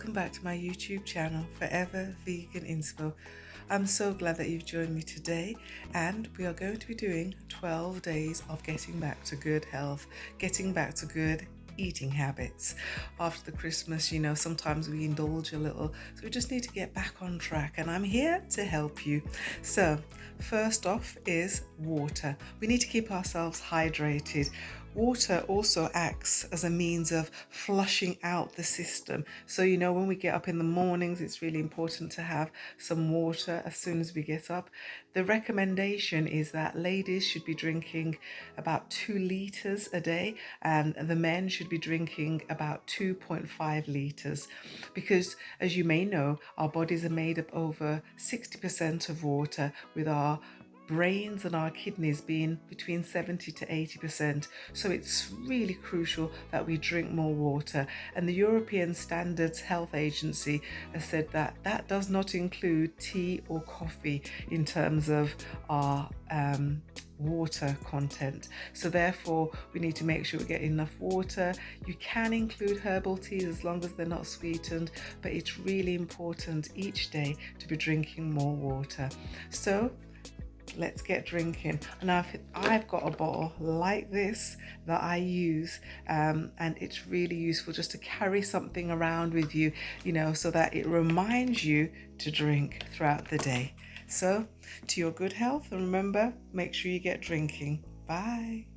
welcome back to my YouTube channel, Forever Vegan Inspo. I'm so glad that you've joined me today, and we are going to be doing 12 days of getting back to good health, getting back to good eating habits. After the Christmas, sometimes we indulge a little, so we just need to get back on track, and I'm here to help you. So first off is water. We need to keep ourselves hydrated. Water also acts as a means of flushing out the system. So, when we get up in the mornings, it's really important to have some water as soon as we get up. The recommendation is that ladies should be drinking about 2 liters a day, and the men should be drinking about 2.5 liters. Because, as you may know, our bodies are made up over 60% of water, with our brains and our kidneys being between 70 to 80%. So it's really crucial that we drink more water. And the European Standards Health Agency has said that that does not include tea or coffee in terms of our water content. So therefore we need to make sure we get enough water. You can include herbal teas as long as they're not sweetened, but it's really important each day to be drinking more water. So let's get drinking. And I've got a bottle like this that I use, and it's really useful just to carry something around with you, so that it reminds you to drink throughout the day. So to your good health, and remember, make sure you get drinking. Bye.